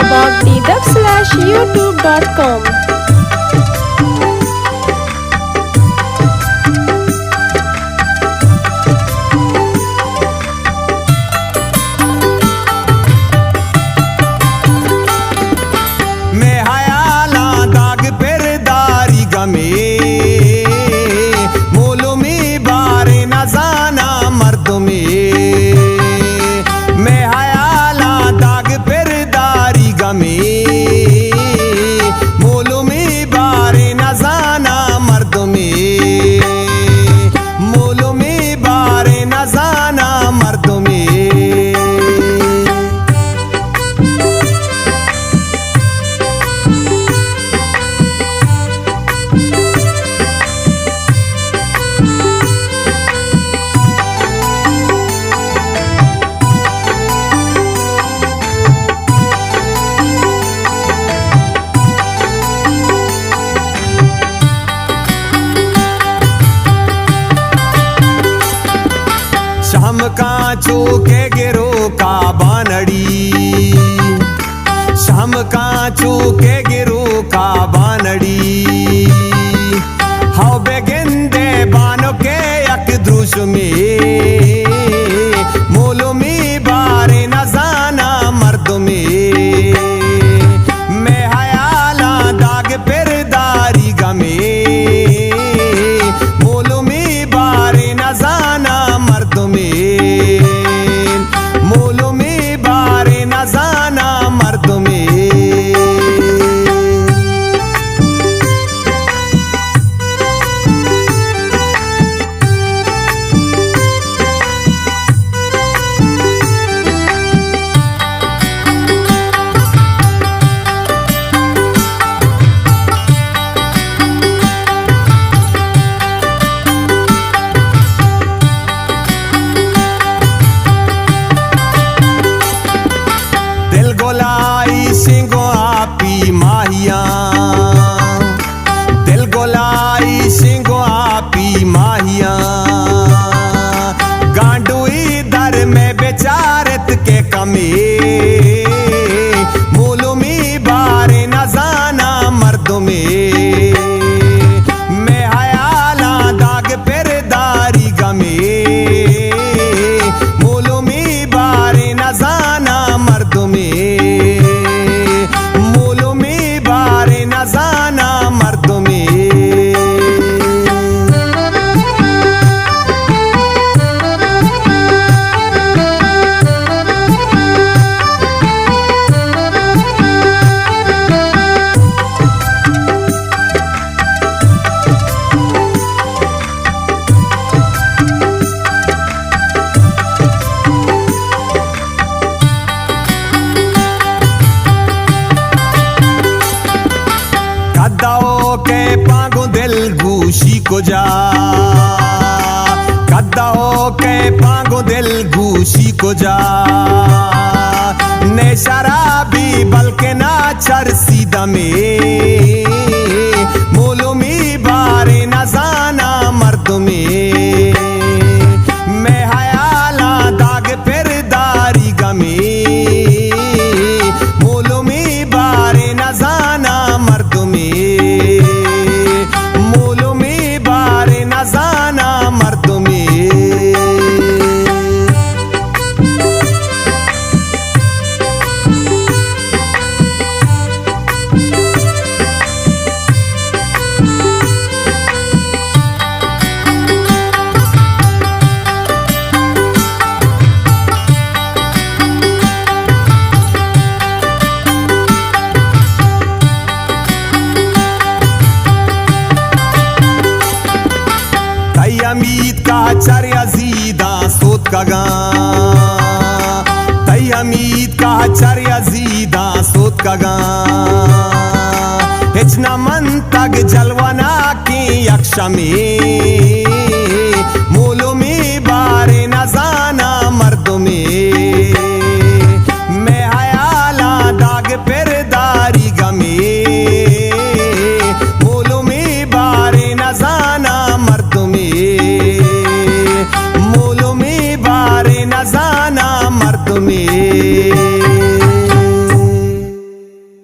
kabakdeedak/youtube.com. शाम कांचो के गिरो का बानड़ी, शाम कांचो के गिरो का बानड़ी, हाउ बेगिंदे बानो के यक द्रुश में मोलो में बारे न जाना मर्द में मैं हयाला दाग पेरदारी गमे मोलो में बारे न जाना मर्द मोलो में बारे न जाना मर्द में। सिंगो आपी माहिया दिल गोलाई सिंगो आपी माहिया गांडुई दर में बेचारत के कमी मोलो में बारे न जाना मर्द में मैं हयाला दाग पेरदारी गमे मोलो में बारे न जाना मर्द में जाना मर्द में। कद्दाओ के पागो दिल घूसी को जा, कद्दाओ के पागो दिल घूसी को जा ने शराबी बल्कि ना चरसी दमे मोलो में बारे न जाना मर्द में मैं हयाला दाग पेरदारी गमे मोलो में बारे न जाना मर्द में मोलो में बारे न जाना मर्द में। अमीद का चर्या जीदा सोत का गा तई अमीद का चर्या जीदा सोत का गा हिचना मन तक जलवाना की यक्षा में